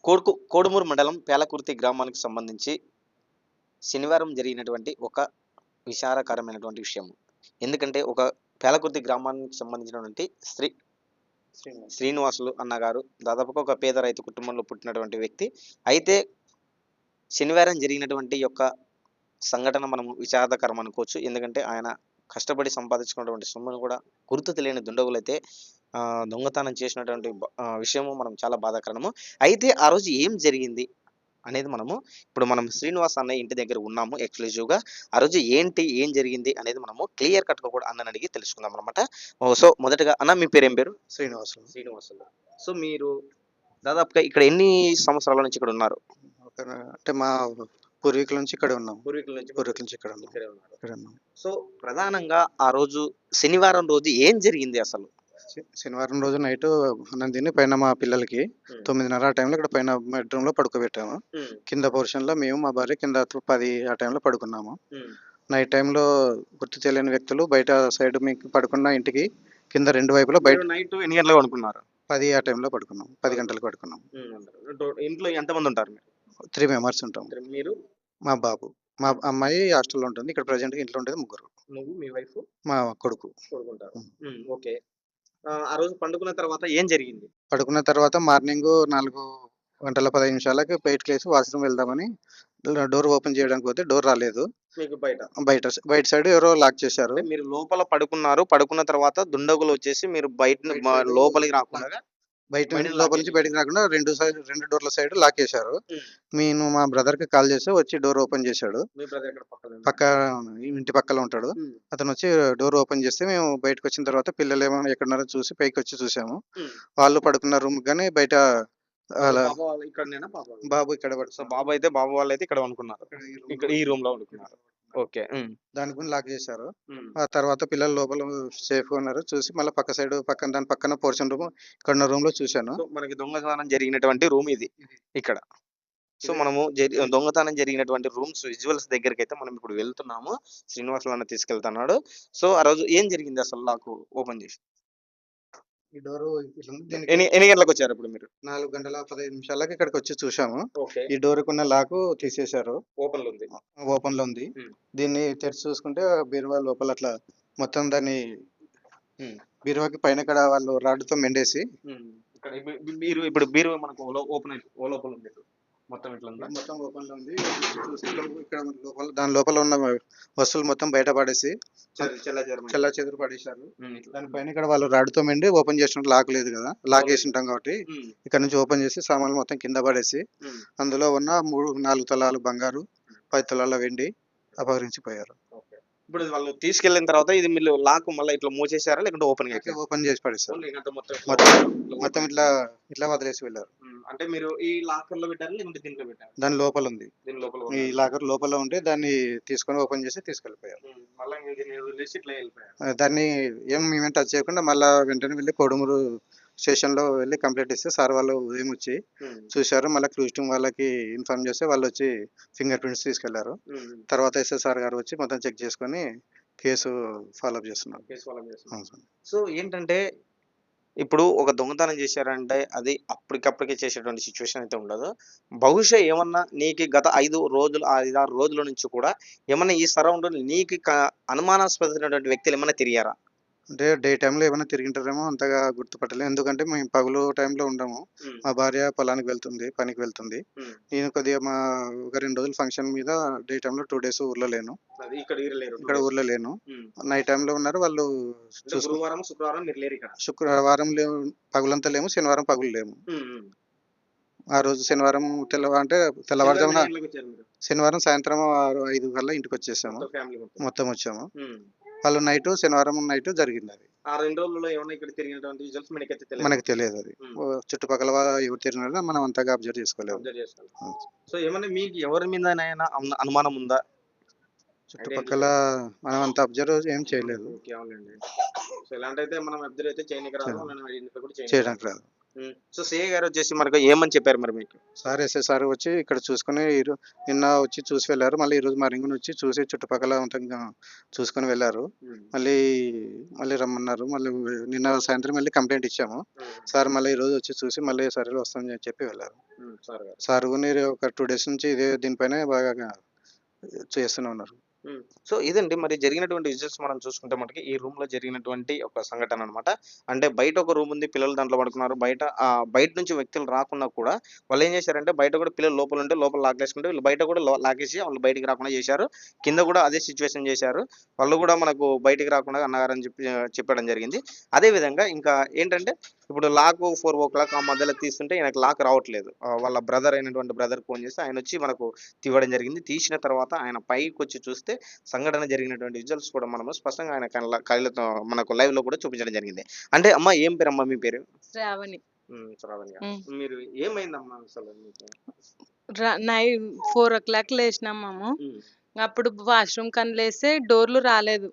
కోడుమూరు మండలం పేలకుర్తి గ్రామానికి సంబంధించి శనివారం జరిగినటువంటి ఒక విచారకరమైనటువంటి విషయం. ఎందుకంటే ఒక పేలకుర్తి గ్రామానికి సంబంధించినటువంటి శ్రీనివాసులు అన్నగారు దాదాపుగా ఒక పేద రైతు కుటుంబంలో పుట్టినటువంటి వ్యక్తి. అయితే శనివారం జరిగినటువంటి యొక్క సంఘటన మనం విషాదకరం అనుకోవచ్చు. ఎందుకంటే ఆయన కష్టపడి సంపాదించుకున్నటువంటి సొమ్మును కూడా గుర్తు తెలియని దుండగులైతే దొంగతనం చేసినటువంటి విషయము మనం చాలా బాధాకరము. అయితే ఆ రోజు ఏం జరిగింది అనేది మనం శ్రీనివాస్ అన్నయ్య ఇంటి దగ్గర ఉన్నాము ఎక్స్క్లూజివ్గా. ఆ రోజు ఏం జరిగింది అనేది మనము క్లియర్ కట్గా కూడా అన్నని అడిగి తెలుసుకుందాం అనమాట. సో మొదటగా అన్న, మీ పేరు ఏం పేరు? శ్రీనివాసులు. సో మీరు దాదాపుగా ఇక్కడ ఎన్ని సంవత్సరాల నుంచి ఇక్కడ ఉన్నారు? అంటే మా పూర్వీకుల నుంచి ఇక్కడ ఉన్నాం. పూర్వీకుల నుంచి ఇక్కడ ఉన్నాం. సో ప్రధానంగా ఆ రోజు శనివారం రోజు ఏం జరిగింది అసలు? శనివారం రోజు నైట్ అన్నం తిని పైన మా పిల్లలకి 9:30 ఆ టైంలో ఇక్కడ పైన బెడ్రూమ్ లో పడుకోబెట్టాము. కింద పోర్షన్ లో మేము, మా భార్య కింద 10 ఆ టైంలో పడుకున్నాము. నైట్ టైంలో గుర్తు తెలియని వ్యక్తులు బయట సైడ్ మీకు పడుకున్న ఇంటికి కింద 2 వైపులా బయట నైట్ ఎన్ని గంటలకు పడుకున్నారు? 10 ఆ టైంలో పడుకున్నాం. 10 గంటలకు పడుకున్నాం. ఇంట్లో ఎంతమంది ఉంటారు మీరు? 3 మెంబర్స్ ఉంటాం. మీరు, మా బాబు, మా అమ్మాయి హాస్టల్లో ఉంటుంది. ఇక్కడ ప్రజెంట్ ఇంట్లో ఉండేది 3. నువ్వు, మీ వైఫ్, మా కొడుకు. ఓకే. ఆ రోజు పండుకున్న తర్వాత ఏం జరిగింది? పడుకున్న తర్వాత మార్నింగ్ 4:15 బయటకు లేసి వాష్రూమ్ వెళ్దామని డోర్ ఓపెన్ చేయడానికి పోతే డోర్ రాలేదు. మీకు బయట సైడ్ ఎవరో లాక్ చేశారు. మీరు లోపల పడుకున్నారు. పడుకున్న తర్వాత దుండగులు వచ్చేసి మీరు బయట లోపలికి రాకుండా లోపల నుంచి బయటకు రాకుండా 2 డోర్ల సైడ్ లాక్ చేశారు. నేను మా బ్రదర్ కి కాల్ చేసి వచ్చి డోర్ ఓపెన్ చేశాడు. పక్క ఇంటి పక్కన ఉంటాడు. అతను వచ్చి డోర్ ఓపెన్ చేస్తే మేము బయటకు వచ్చిన తర్వాత పిల్లలు ఏమైనా ఎక్కడున్నారో చూసి పైకి వచ్చి చూసాము. వాళ్ళు పడుకున్న రూమ్ కానీ బయట బాబు ఇక్కడ బాబు వాళ్ళు అయితే ఇక్కడ అనుకున్నారు. ఇక్కడ ఈ రూమ్ లో అనుకున్నారు. ఓకే. దాని గురించి లాక్ చేశారు. ఆ తర్వాత పిల్లలు లోపల సేఫ్ గా ఉన్నారు. చూసి మళ్ళీ పక్క సైడ్ దాని పక్కన పోర్షన్ రూమ్ ఇక్కడ ఉన్న రూమ్ లో చూశాను. మనకి దొంగతనం జరిగినటువంటి రూమ్ ఇది ఇక్కడ. సో మనము దొంగతనం జరిగినటువంటి రూమ్స్ విజువల్స్ దగ్గరికి అయితే మనం ఇప్పుడు వెళ్తున్నాము. శ్రీనివాసులు అన్న తీసుకెళ్తున్నాడు. సో ఆ రోజు ఏం జరిగింది అసలు? నాకు ఓపెన్ చేసి ఈ డోర్ ఎన్ని గంటలకు వచ్చారు? ఇప్పుడు మీరు 4:15 ఇక్కడికి వచ్చి చూసాము. ఈ డోర్ కున్న లాకు తీసేశారు. ఓపెన్ లో ఉంది. దీన్ని తెరిచి చూసుకుంటే బీరువా లోపల అట్లా మొత్తం దాన్ని బీరువాకి పైన ఇక్కడ వాళ్ళు రాడ్తో మెండేసి ఇప్పుడు బీరువా మనకు ఓపెన్ ఉంది. మొత్తం ఓపెన్ లో ఉంది. ఇక్కడ దాని లోపల ఉన్న వస్తువులు మొత్తం బయట పడేసి చెల్లా చెదురు పడేశారు. దానిపైన ఇక్కడ వాళ్ళు రాడ్తో మెండి ఓపెన్ చేసినట్టు లాక్ లేదు కదా, లాక్ వేసి ఉంటాం కాబట్టి ఇక్కడ నుంచి ఓపెన్ చేసి సామాన్లు మొత్తం కింద పడేసి అందులో ఉన్న 4 తులాలు బంగారు, 10 తులాల వెండి అపహరించిపోయారు. ఇప్పుడు వాళ్ళు తీసుకెళ్లిన తర్వాత ఇది మీరు లాక్ మళ్ళీ ఇట్లా మూసేసారా లేకుంటే ఓపెన్ చేసి పడేసారు. మొత్తం ఇట్లా వదిలేసి వెళ్ళారు. అంటే మీరు ఈ లాకర్ లో పెట్టారా లేకుంటే దీంట్లో పెట్టారు? దాని లోపల ఉంది. ఈ లాకర్ లోపల ఉంటే దాన్ని తీసుకొని ఓపెన్ చేసి తీసుకెళ్లిపోయారు. దాన్ని మేమేం టచ్ చేయకుండా మళ్ళీ వెంటనే వెళ్ళి కోడుమూరు స్టేషన్ లో వెళ్ళి కంప్లైంట్ ఇస్తే సార్ వాళ్ళు ఉదయం వచ్చి చూశారు. మళ్ళీ క్లూస్ టీమ్ వాళ్ళకి ఇన్ఫార్మ్ చేస్తే వాళ్ళు వచ్చి ఫింగర్ ప్రింట్స్ తీసుకెళ్లారు. తర్వాత ఎస్ఎస్ఆర్ గారు వచ్చి మొత్తం చెక్ చేసుకొని కేసు ఫాలోఅప్ చేస్తున్నారు. సో ఏంటంటే ఇప్పుడు ఒక దొంగతనం చేశారంటే అది అప్పటికప్పటికే చేసేటువంటి సిచ్యువేషన్ అయితే ఉండదు. బహుశా ఏమన్నా నీకు గత 5 రోజుల నుంచి కూడా ఏమన్నా ఈ సరౌండ్ నీకు అనుమానాస్పదమైనటువంటి వ్యక్తులు ఏమన్నా తిరిగారా? అంటే డే టైంలో ఏమైనా తిరిగింటారేమో, అంతగా గుర్తుపట్టలేదు. ఎందుకంటే మేము పగులు టైంలో ఉండము. మా భార్య పొలానికి వెళ్తుంది, పనికి వెళ్తుంది. నేను కొద్దిగా ఒక 2 రోజులు ఫంక్షన్ మీద డే టైంలో 2 డేస్ ఊర్లో లేను. ఇక్కడ ఊర్లో లేను. నైట్ టైంలో ఉన్నారు వాళ్ళు. శుక్రవారం పగులంతా లేము, శనివారం పగులు లేము. ఆ రోజు శనివారం తెల్లవారుజామున శనివారం సాయంత్రం 5 కల్లా ఇంటికి వచ్చేసాము. మొత్తం వచ్చాము. వాళ్ళు శనివారం నైట్ జరిగింది. అది ఆ 2 రోజుల్లో ఏమైనా ఇక్కడ తిరిగినటువంటి విజువల్స్ మనకి తెలియదు. అది చుట్టుపక్కల ఎవరు తిరిగినారో మనం అంతగా అబ్జర్వ్ చేసుకోలేదు. సో ఏమన్నా మీకు ఎవరి మీద అనుమానం ఉందా? చుట్టుపక్కల మనం అంత అబ్జర్వ్ ఏం చేయలేదు. సో ఇలాంటి అయితే మనం అబ్జర్వ్ అయితే చేయడానికి రాదు. చేయడానికి రాదు. సో సిఐ గారు వచ్చేసి మనకు ఏమని చెప్పారు మరి మీకు? సార్ ఎస్ఐ సార్ వచ్చి ఇక్కడ చూసుకొని నిన్న వచ్చి చూసి వెళ్ళారు. మళ్ళీ ఈరోజు మార్నింగ్ వచ్చి చూసి చుట్టుపక్కల ఉంటంగా చూసుకొని వెళ్ళారు. మళ్ళీ మళ్ళీ రమ్మన్నారు. మళ్ళీ నిన్న సాయంత్రం మళ్ళీ కంప్లెయింట్ ఇచ్చాము. సార్ మళ్ళీ ఈరోజు వచ్చి చూసి మళ్ళీ సరేలే వస్తామని చెప్పి వెళ్ళారు. సార్ గారు. సార్ కూడా ఒక 2 డేస్ నుంచి ఇదే దీనిపైనే బాగా చేస్తూనే ఉన్నారు. సో ఇదండి మరి జరిగినటువంటి విజువల్స్ మనం చూసుకుంటే మనకి ఈ రూమ్ లో జరిగినటువంటి ఒక సంఘటన అన్నమాట. అంటే బయట ఒక రూమ్ ఉంది, పిల్లలు దాంట్లో పడుకున్నారు. బయట నుంచి వ్యక్తులు రాకున్నా కూడా వాళ్ళు ఏం చేశారంటే బయట కూడా పిల్లలు లోపల ఉంటే లోపల లాగేసుకుంటే వీళ్ళు బయట కూడా లాగేసి వాళ్ళు బయటికి రాకుండా చేశారు. కింద కూడా అదే సిచ్యువేషన్ చేశారు. వాళ్ళు కూడా మనకు బయటికి రాకుండా అన్నగారని చెప్పడం జరిగింది. అదే విధంగా ఇంకా ఏంటంటే ఇప్పుడు లాక్ 4 ఆ మధ్యలో తీస్తుంటే ఆయనకు లాక్ రావట్లేదు. వాళ్ళ బ్రదర్ అయినటువంటి బ్రదర్ ఫోన్ చేస్తే ఆయన వచ్చి మనకు తీయడం జరిగింది. తీసిన తర్వాత ఆయన పైకి వచ్చి చూస్తే సంఘటన జరిగినటువంటి విజువల్స్ కూడా మనము స్పష్టంగా ఆయన కళ్ళతో మనకు లైవ్ లో కూడా చూపించడం జరిగింది. అంటే అమ్మ ఏం పేరు అమ్మ మీ పేరు? శ్రావణి. శ్రావణి గారు. ఉమ్. మీరు ఏమైందమ్మా అసలు మీకు? నైట్ 4 లేసినాం మేము. అప్పుడు వాష్రూమ్ కని లేస్తే డోర్లు రాలేదు.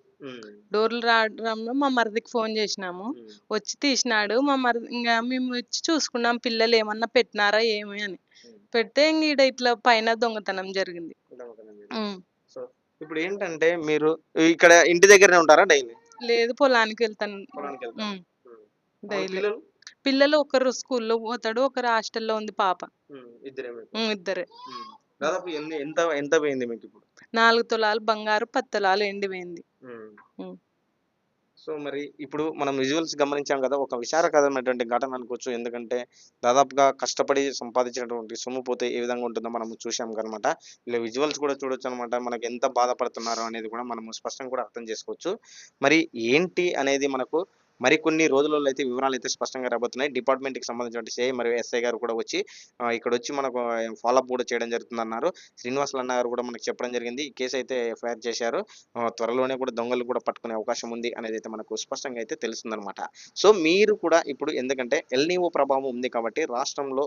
డోర్లు రావడంలో మా మరిదికి ఫోన్ చేసినాము. వచ్చి తీసినాడు. మా మరిది ఇంకా మేము వచ్చి చూసుకున్నాం పిల్లలు ఏమన్నా పెట్టినారా ఏమి అని. పెడితే ఇంక ఈడ ఇట్లా పైన దొంగతనం జరిగింది. సో ఇప్పుడు ఏంటంటే మీరు ఇక్కడ ఇంటి దగ్గరనే ఉంటారా డైలీ? లేదు, పొలానికి వెళ్తాను పొలానికి వెళ్తారా? డైలీ. పిల్లలు పిల్లలు ఒకరు స్కూల్లో పోతాడు, ఒకరు హాస్టల్లో ఉంది పాప. ఇద్దరే? ఇద్దరే. దాదాపు ఎంత ఎంత పోయింది మీకు ఇప్పుడు? 4 తులాలు బంగారు, 10 తులాలు ఎండి పోయింది. సో మరి ఇప్పుడు మనం విజువల్స్ గమనించాం కదా, ఒక విచారకరమైనటువంటి ఘటన అనుకోవచ్చు. ఎందుకంటే దాదాపుగా కష్టపడి సంపాదించినటువంటి సొమ్ము పోతే ఏ విధంగా ఉంటుందో మనం చూసాం అనమాట. ఇలా విజువల్స్ కూడా చూడొచ్చు అనమాట. మనకు ఎంత బాధపడుతున్నారో అనేది కూడా మనము స్పష్టంగా కూడా అర్థం చేసుకోవచ్చు. మరి ఏంటి అనేది మనకు మరికొన్ని రోజులలో అయితే వివరాలు అయితే స్పష్టంగా రాబోతున్నాయి. డిపార్ట్మెంట్కి సంబంధించిన సిఐ మరియు ఎస్ఐ గారు కూడా వచ్చి ఇక్కడ వచ్చి మనకు ఫాలోఅప్ కూడా చేయడం జరుగుతుందన్నారు. శ్రీనివాసులు అన్న గారు కూడా మనకు చెప్పడం జరిగింది. ఈ కేసు అయితే ఎఫ్ఐఆర్ చేశారు. త్వరలోనే కూడా దొంగలు కూడా పట్టుకునే అవకాశం ఉంది అనేది అయితే మనకు స్పష్టంగా అయితే తెలుస్తుందన్నమాట. సో మీరు కూడా ఇప్పుడు ఎందుకంటే ఎల్‌నినో ప్రభావం ఉంది కాబట్టి రాష్ట్రంలో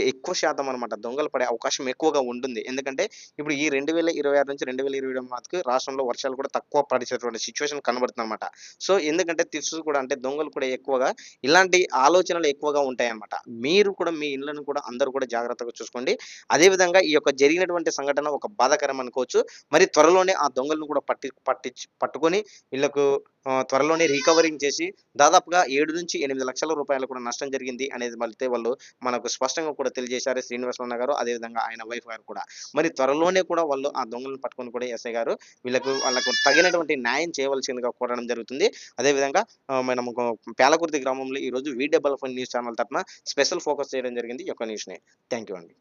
ఎక్కువ శాతం అనమాట దొంగలు పడే అవకాశం ఎక్కువగా ఉంటుంది. ఎందుకంటే ఇప్పుడు ఈ 2026 నుంచి 2027 మటుకు రాష్ట్రంలో వర్షాలు కూడా తక్కువ పడేటటువంటి సిచ్యువేషన్ కనబడుతుందన్నమాట. సో ఎందుకంటే కూడా అంటే దొంగలు కూడా ఎక్కువగా ఇలాంటి ఆలోచనలు ఎక్కువగా ఉంటాయన్నమాట. మీరు కూడా మీ ఇళ్ళను కూడా అందరూ కూడా జాగ్రత్తగా చూసుకోండి. అదే విధంగా ఈ యొక్క జరిగినటువంటి సంఘటన ఒక బాధాకరం అనుకోవచ్చు. మరి త్వరలోనే ఆ దొంగలను కూడా పట్టుకొని వీళ్ళకు త్వరలోనే రికవరింగ్ చేసి దాదాపుగా 7-8 లక్షల రూపాయలు కూడా నష్టం జరిగింది అనేది వాళ్ళు మనకు స్పష్టంగా కూడా తెలియజేశారు శ్రీనివాసరావు గారు. అదేవిధంగా ఆయన వైఫ్ గారు కూడా. మరి త్వరలోనే కూడా వాళ్ళు ఆ దొంగలను పట్టుకొని కూడా ఎస్ఐ గారు వాళ్ళకు తగినటువంటి న్యాయం చేయవలసిందిగా కోరడం జరుగుతుంది. అదేవిధంగా మనము పేలకుర్తి గ్రామంలో ఈరోజు VW న్యూస్ ఛానల్ తరఫున స్పెషల్ ఫోకస్ చేయడం జరిగింది ఈ యొక్క న్యూస్ని. థ్యాంక్ యూ అండి.